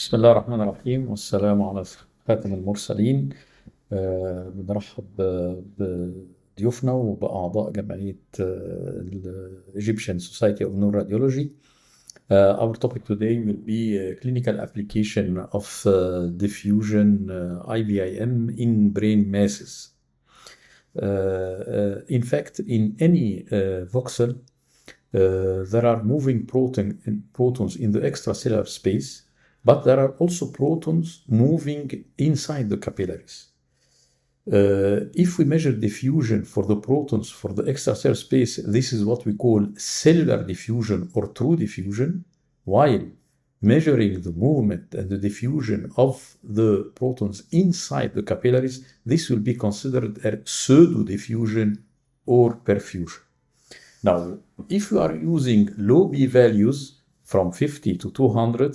بسم الله الرحمن الرحيم والسلام على خاتم المرسلين. بنرحب بضيوفنا وبأعضاء جمعية Egyptian Society of Neuroradiology. Our topic today will be a clinical application of diffusion IVIM in brain masses. In fact, in any voxel, there are moving protons in the extracellular space, but there are also protons moving inside the capillaries. If we measure diffusion for the protons for the extracellular space, this is what we call cellular diffusion or true diffusion, while measuring the movement and the diffusion of the protons inside the capillaries, this will be considered a pseudo-diffusion or perfusion. Now, if we are using low B values from 50 to 200,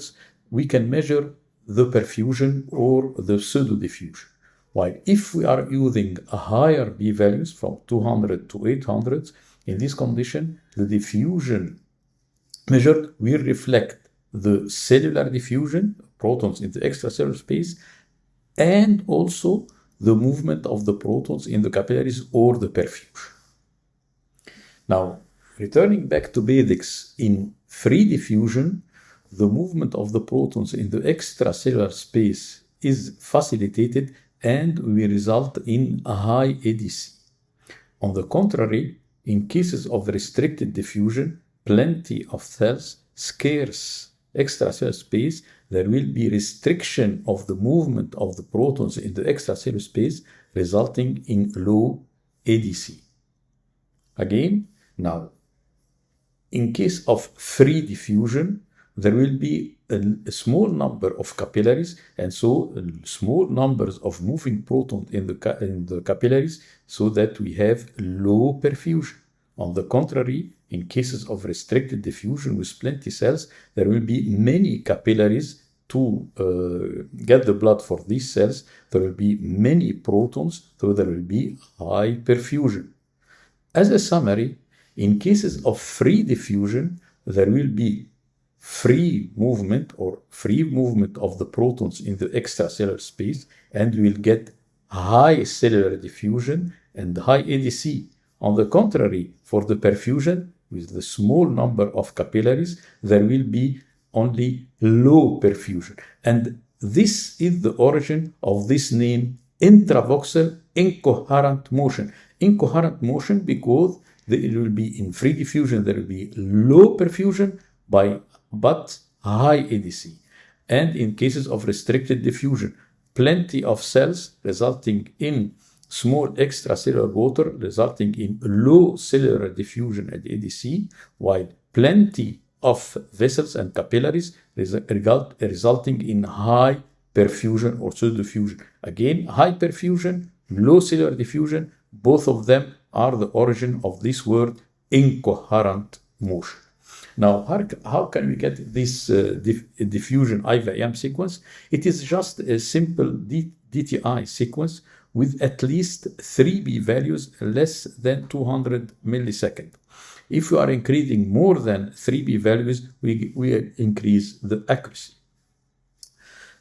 we can measure the perfusion or the pseudo-diffusion. While if we are using a higher B values from 200 to 800, in this condition, the diffusion measured will reflect the cellular diffusion, protons in the extracellular space, and also the movement of the protons in the capillaries or the perfusion. Now, returning back to basics, in free diffusion, the movement of the protons in the extracellular space is facilitated and will result in a high ADC. On the contrary, in cases of restricted diffusion, plenty of cells, scarce extracellular space, there will be restriction of the movement of the protons in the extracellular space, resulting in low ADC. Again, now, in case of free diffusion, there will be a small number of capillaries, and so small numbers of moving protons in the capillaries, so that we have low perfusion. On the contrary, in cases of restricted diffusion with plenty cells, there will be many capillaries to get the blood for these cells. There will be many protons, so there will be high perfusion. As a summary, in cases of free diffusion, there will be free movement of the protons in the extracellular space, and we will get high cellular diffusion and high ADC. On the contrary, for the perfusion, with the small number of capillaries, there will be only low perfusion. And this is the origin of this name, intravoxel incoherent motion. Incoherent motion because it will be in free diffusion, there will be low perfusion but high ADC. And in cases of restricted diffusion, plenty of cells resulting in small extracellular water, resulting in low cellular diffusion and ADC, while plenty of vessels and capillaries resulting in high perfusion or pseudo-diffusion. Again, high perfusion, low cellular diffusion, both of them are the origin of this word incoherent motion. Now, how can we get this diffusion IVIM sequence? It is just a simple DTI sequence with at least 3 B values less than 200 milliseconds. If we are increasing more than 3 B values, we increase the accuracy.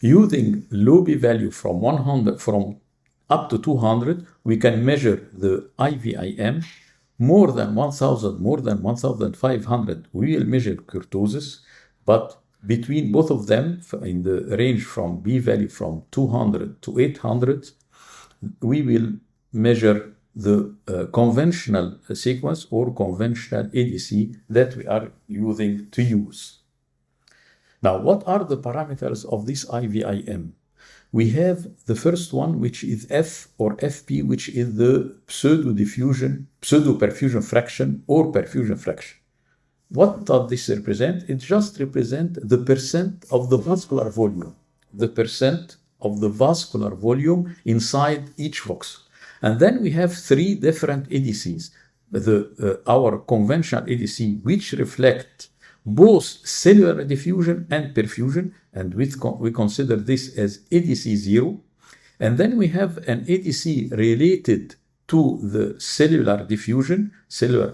Using low B value from 100 up to 200, we can measure the IVIM. More than 1,000, more than 1,500, we will measure kurtosis, but between both of them, in the range from B value from 200 to 800, we will measure the conventional sequence or conventional ADC that we are using to use. Now, what are the parameters of this IVIM? We have the first one, which is F or FP, which is the pseudo-perfusion fraction or perfusion fraction. What does this represent? It just represents the percent of the vascular volume, the percent of the vascular volume inside each voxel. And then we have 3 different ADCs. Our conventional ADC, which reflect both cellular diffusion and perfusion, and we consider this as ADC 0. And then we have an ADC related to the cellular diffusion,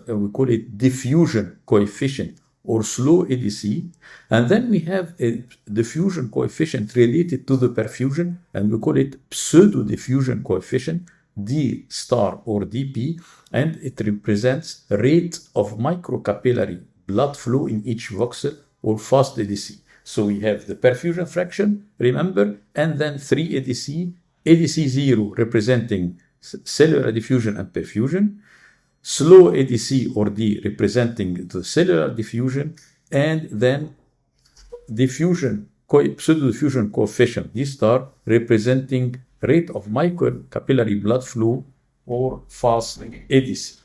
we call it diffusion coefficient or slow ADC. And then we have a diffusion coefficient related to the perfusion, and we call it pseudo diffusion coefficient, D star or DP, and it represents rate of microcapillary blood flow in each voxel or fast ADC. So we have the perfusion fraction, remember, and then 3 ADC, ADC 0 representing cellular diffusion and perfusion, slow ADC or D representing the cellular diffusion, and then pseudo-diffusion coefficient, D star, representing rate of microcapillary blood flow or fast ADC.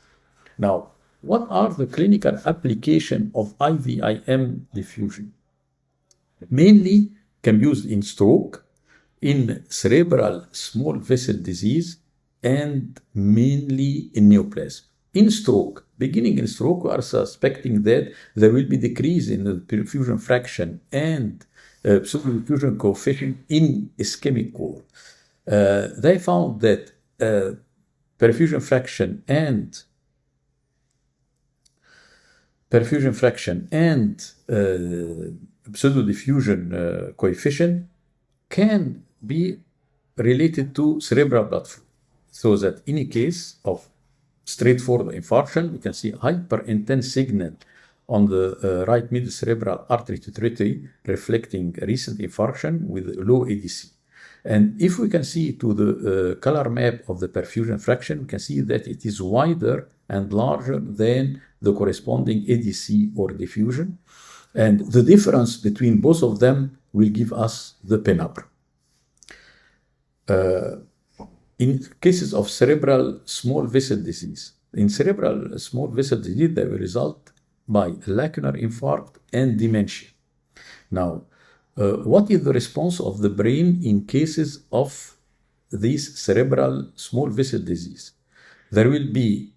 Now, what are the clinical application of IVIM diffusion? Mainly can be used in stroke, in cerebral small vessel disease, and mainly in neoplasm. In stroke, beginning in stroke, we are suspecting that there will be decrease in the perfusion fraction and pseudo-diffusion coefficient in ischemic core. They found that perfusion fraction and pseudo-diffusion coefficient can be related to cerebral blood flow. So that in a case of straightforward infarction, we can see hyper-intense signal on the right middle cerebral artery territory reflecting recent infarction with low ADC. And if we can see to the color map of the perfusion fraction, we can see that it is wider and larger than the corresponding ADC or diffusion. And the difference between both of them will give us the penumbra. In cases of cerebral small vessel disease, in cerebral small vessel disease, they will result by lacunar infarct and dementia. Now, what is the response of the brain in cases of this cerebral small vessel disease? There will be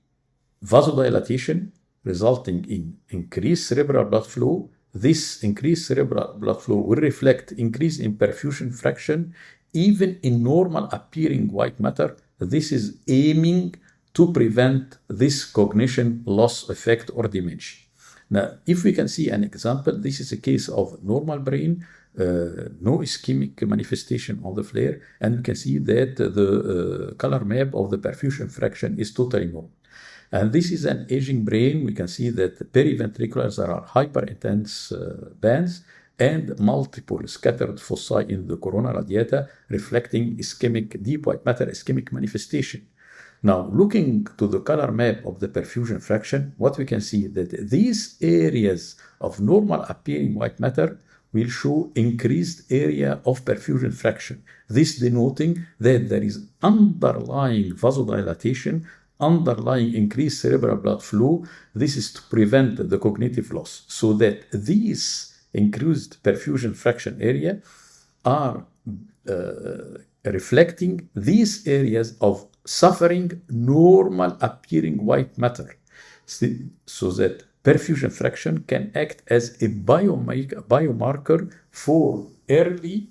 vasodilatation resulting in increased cerebral blood flow. This increased cerebral blood flow will reflect increase in perfusion fraction even in normal appearing white matter. This is aiming to prevent this cognition loss effect or dementia. Now, if we can see an example, this is a case of normal brain, no ischemic manifestation of the flare, and you can see that the color map of the perfusion fraction is totally normal. And this is an aging brain. We can see that periventricular there are hyperintense bands and multiple scattered foci in the corona radiata reflecting ischemic, deep white matter ischemic manifestation. Now, looking to the color map of the perfusion fraction, what we can see that these areas of normal appearing white matter will show increased area of perfusion fraction. This denoting that there is underlying vasodilatation, underlying increased cerebral blood flow. This is to prevent the cognitive loss, so that these increased perfusion fraction area are reflecting these areas of suffering normal appearing white matter, so that perfusion fraction can act as a biomarker for early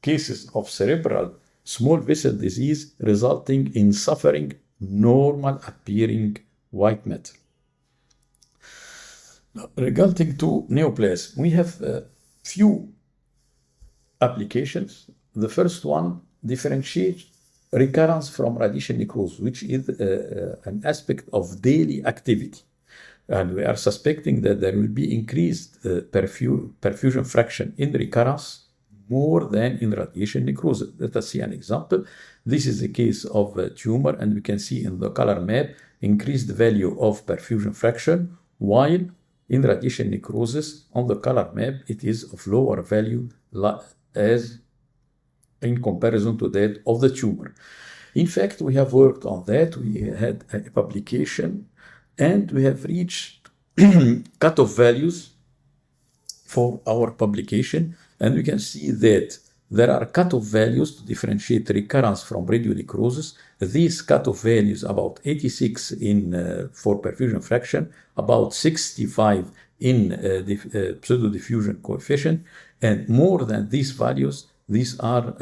cases of cerebral small vessel disease resulting in suffering normal appearing white matter. Now, regarding to neoplasm, we have a few applications. The first one, differentiate recurrence from radiation necrosis, which is an aspect of daily activity. And we are suspecting that there will be increased perfusion fraction in recurrence more than in radiation necrosis. Let us see an example. This is a case of a tumor, and we can see in the color map increased value of perfusion fraction, while in radiation necrosis on the color map it is of lower value as in comparison to that of the tumor. In fact, we have worked on that. We had a publication and we have reached cutoff values for our publication, and we can see that there are cutoff values to differentiate recurrence from radionecrosis. These cutoff values about 86 in for perfusion fraction, about 65 in pseudo-diffusion coefficient, and more than these values, these are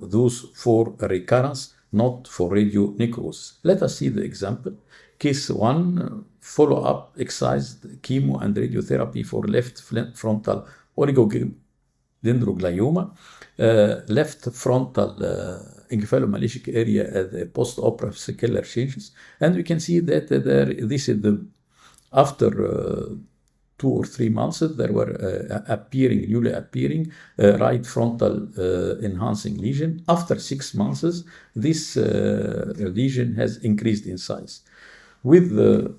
those for recurrence, not for radionecrosis. Let us see the example. Case 1, follow-up excised chemo and radiotherapy for left frontal oligodendroglioma, left frontal encaphalomyelitic area at the post-operative secular changes. And we can see that this is after 2 or 3 months, there were newly appearing right frontal enhancing lesion. After 6 months, this lesion has increased in size. With the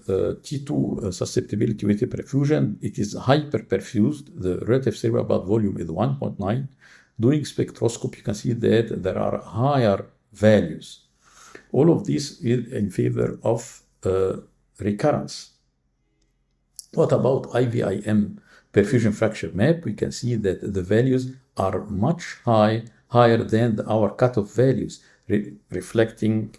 T2 susceptibility with perfusion, it is hyperperfused. The relative cerebral blood volume is 1.9. Doing spectroscopy, you can see that there are higher values. All of this is in favor of recurrence. What about IVIM perfusion fracture map? We can see that the values are much higher than our cutoff values, reflecting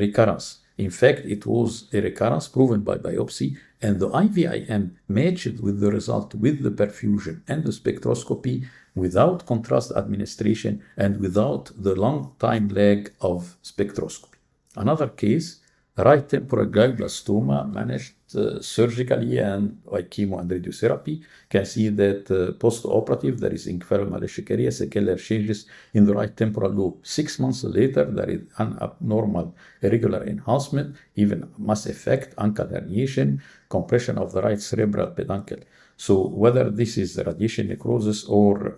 recurrence. In fact, it was a recurrence proven by biopsy, and the IVIM matched with the result with the perfusion and the spectroscopy without contrast administration and without the long time lag of spectroscopy. Another case, right temporal glioblastoma managed surgically and by chemo and radiotherapy. You can see that post-operative, there is encaphalomyelitic area, secular changes in the right temporal lobe. 6 months later, there is an abnormal irregular enhancement, even mass effect, ankle herniation, compression of the right cerebral peduncle. So whether this is radiation necrosis or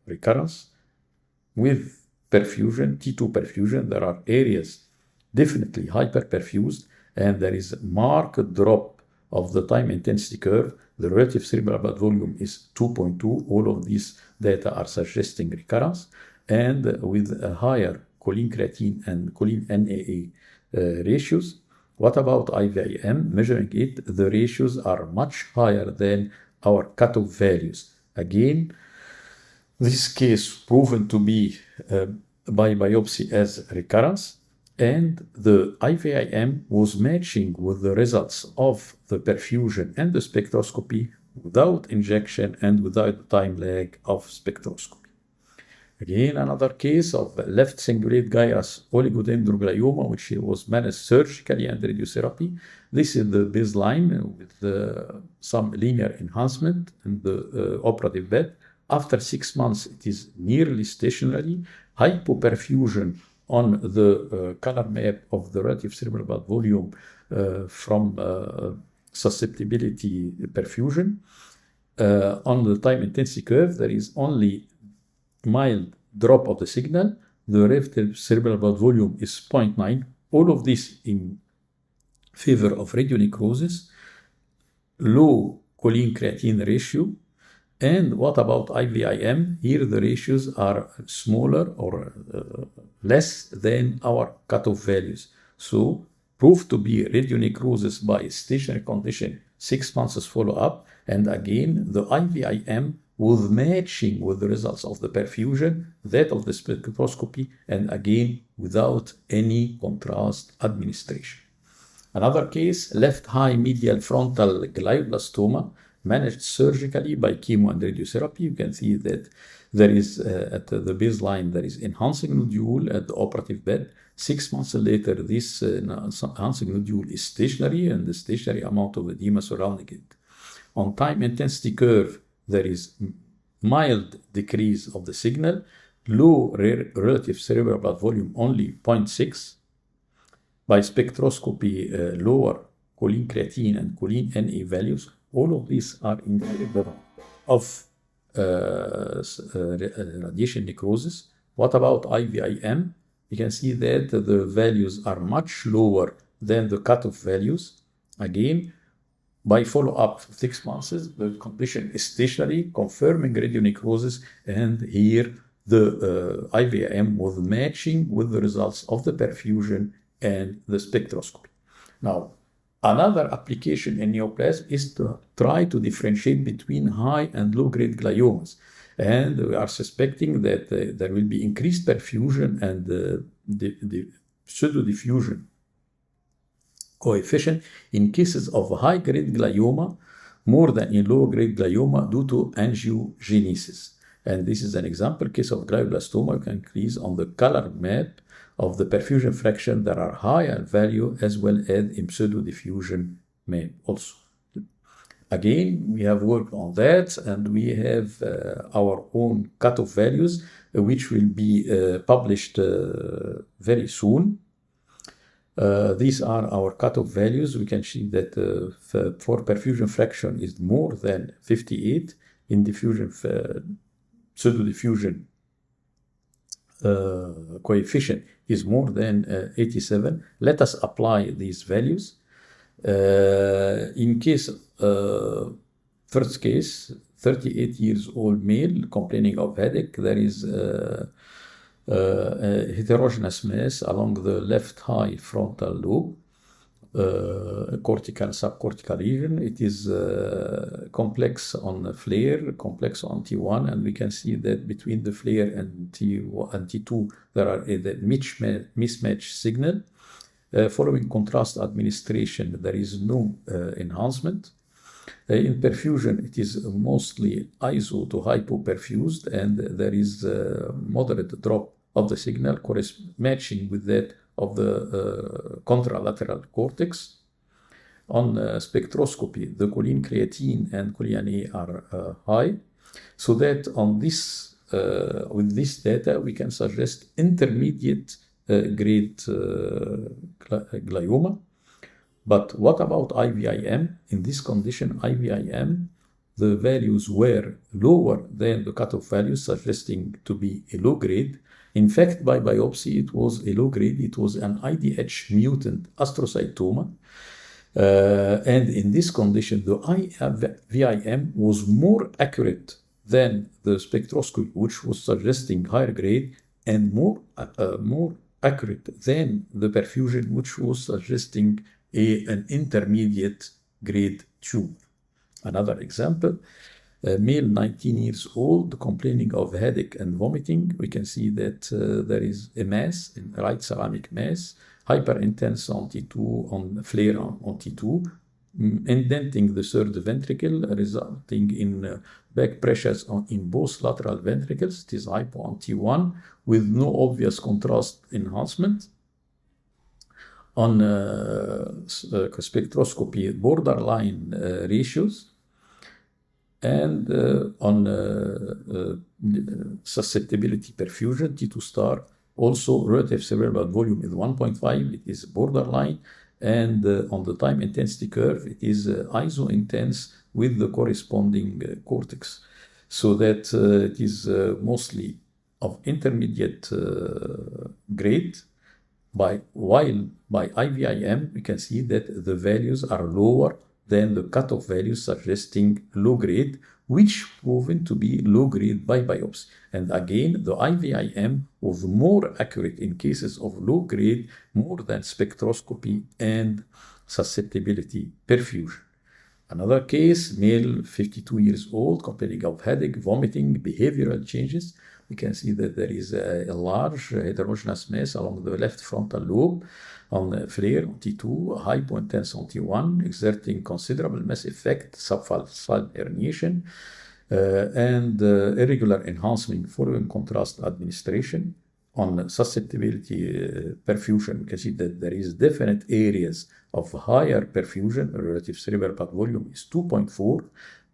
recurrence, with perfusion, T2 perfusion, there are areas definitely hyperperfused, and there is a marked drop of the time intensity curve. The relative cerebral blood volume is 2.2. All of these data are suggesting recurrence, and with a higher choline creatine and choline NAA ratios. What about IVIM? Measuring it, the ratios are much higher than our cutoff values. Again, this case proven to be by biopsy as recurrence, and the IVIM was matching with the results of the perfusion and the spectroscopy without injection and without the time lag of spectroscopy. Again, another case of left cingulate gyrus oligodendroglioma, which was managed surgically and radiotherapy. This is the baseline with some linear enhancement in the operative bed. After 6 months, it is nearly stationary. Hypoperfusion on the color map of the relative cerebral blood volume from susceptibility perfusion. On the time intensity curve, there is only mild drop of the signal. The relative cerebral blood volume is 0.9. All of this in favor of radionecrosis, low choline creatine ratio. And what about IVIM? Here the ratios are smaller or less than our cutoff values. So proved to be radionecrosis by stationary condition, 6 months follow-up. And again, the IVIM was matching with the results of the perfusion, that of the spectroscopy, and again, without any contrast administration. Another case, left high medial frontal glioblastoma, managed surgically by chemo and radiotherapy. You can see that there is, at the baseline, there is enhancing nodule at the operative bed. 6 months later, this enhancing nodule is stationary, and the stationary amount of edema surrounding it. On time intensity curve, there is mild decrease of the signal, low relative cerebral blood volume, only 0.6. By spectroscopy, lower choline creatine and choline NA values. All of these are in favor of radiation necrosis. What about IVIM? You can see that the values are much lower than the cutoff values. Again, by follow-up 6 months, the condition is stationary, confirming radionecrosis, and here the IVIM was matching with the results of the perfusion and the spectroscopy. Now, another application in neoplasm is to try to differentiate between high and low-grade gliomas. And we are suspecting that there will be increased perfusion and the pseudo-diffusion coefficient in cases of high-grade glioma more than in low-grade glioma due to angiogenesis. And this is an example case of glioblastoma. You can increase on the color map of the perfusion fraction, there are higher value as well as in pseudo-diffusion male also. Again, we have worked on that, and we have our own cutoff values, which will be published very soon. These are our cutoff values. We can see that for perfusion fraction is more than 58, in diffusion, pseudo-diffusion coefficient is more than 87. Let us apply these values. In case, first case, 38 years old male complaining of headache, there is a heterogeneous mass along the left high frontal lobe, cortical subcortical region. It is complex on flare, complex on T1, and we can see that between the flare and T2 there are a mismatch signal. Following contrast administration, there is no enhancement. In perfusion, it is mostly iso to hypoperfused, and there is a moderate drop of the signal matching with that of the contralateral cortex. On spectroscopy, the choline creatine and choline A are high, so that on this, with this data, we can suggest intermediate grade glioma. But what about IVIM? In this condition, IVIM, the values were lower than the cutoff values, suggesting to be a low grade. In fact, by biopsy, it was a low grade. It was an IDH mutant astrocytoma. And in this condition, the IVIM was more accurate than the spectroscopy, which was suggesting higher grade, and more accurate than the perfusion, which was suggesting an intermediate grade tumor. Another example, a male 19 years old complaining of headache and vomiting. We can see that there is a mass, a right ceramic mass, hyperintense on T2, on flare on T2, indenting the third ventricle, resulting in back pressures in both lateral ventricles. It is hypo on T1 with no obvious contrast enhancement. On spectroscopy, borderline ratios, and on susceptibility perfusion, T2 star, also relative cerebral volume is 1.5, it is borderline, and on the time intensity curve, it is iso-intense with the corresponding cortex, so that it is mostly of intermediate grade. While by IVIM, we can see that the values are lower than the cutoff values, suggesting low grade, which proven to be low grade by biopsy. And again, the IVIM was more accurate in cases of low grade, more than spectroscopy and susceptibility perfusion. Another case, male 52 years old, complaining of headache, vomiting, behavioral changes. We can see that there is a large heterogeneous mass along the left frontal lobe on flare on T2, hypointense on T1, exerting considerable mass effect, subfalcal herniation, and irregular enhancement following contrast administration. On susceptibility perfusion, we can see that there is definite areas of higher perfusion. Relative cerebral blood volume is 2.4,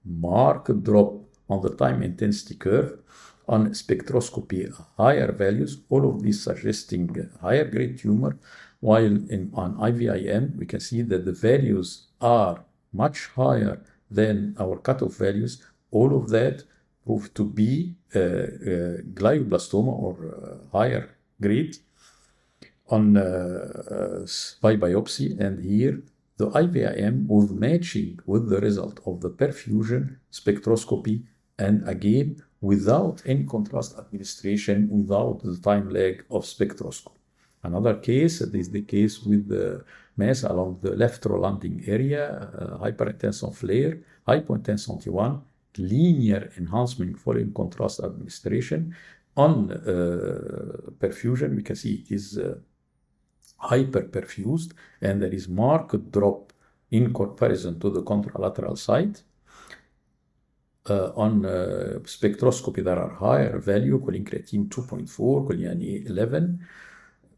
marked drop on the time intensity curve. On spectroscopy, higher values, all of these suggesting higher grade tumor, while on IVIM, we can see that the values are much higher than our cutoff values. All of that proved to be glioblastoma or higher grade on by biopsy, and here the IVIM was matching with the result of the perfusion spectroscopy, and again without any contrast administration, without the time lag of spectroscopy. Another case, this is the case with the mass along the left landing area, hyperintense on flare, hypointense on T1, linear enhancement following contrast administration. On perfusion, we can see it is hyperperfused, and there is marked drop in comparison to the contralateral side. On spectroscopy, there are higher value, choline creatine 2.4, choline A 11,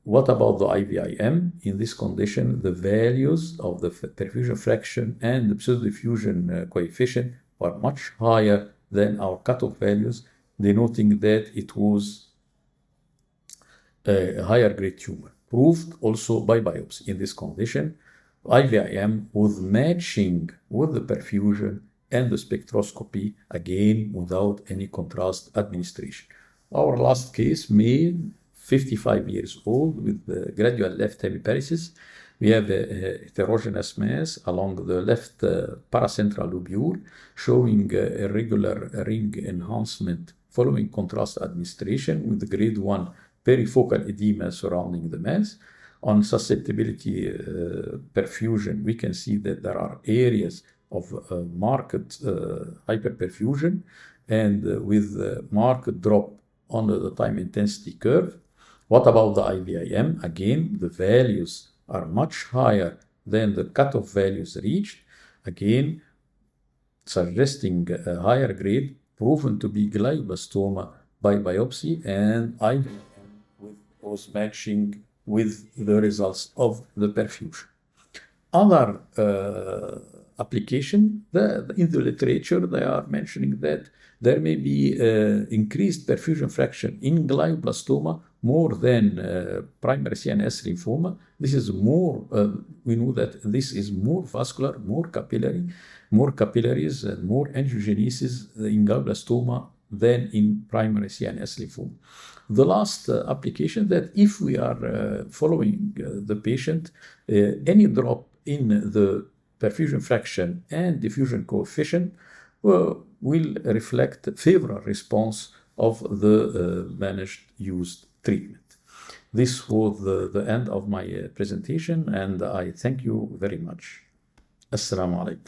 what about the IVIM? In this condition, the values of the perfusion fraction and the pseudo-diffusion coefficient are much higher than our cutoff values, denoting that it was a higher grade tumor. Proved also by biopsy. In this condition, IVIM was matching with the perfusion and the spectroscopy, again without any contrast administration. Our last case, male, 55 years old, with the gradual left hemiparesis. We have a heterogeneous mass along the left paracentral lobule, showing irregular ring enhancement following contrast administration with grade 1 perifocal edema surrounding the mass. On susceptibility perfusion, we can see that there are areas of marked hyperperfusion and with marked drop on the time intensity curve. What about the IVIM? Again, the values are much higher than the cutoff values reached, again suggesting a higher grade, proven to be glioblastoma by biopsy, and IVIM was matching with the results of the perfusion. Other application, in the literature, they are mentioning that there may be increased perfusion fraction in glioblastoma more than primary CNS lymphoma. This is more, we know that this is more vascular, more capillaries, and more angiogenesis in glioblastoma than in primary CNS lymphoma. The last application, that if we are following the patient, any drop in the perfusion fraction and diffusion coefficient will reflect favorable response of the managed used treatment. This was the end of my presentation, and I thank you very much. Assalamu alaikum.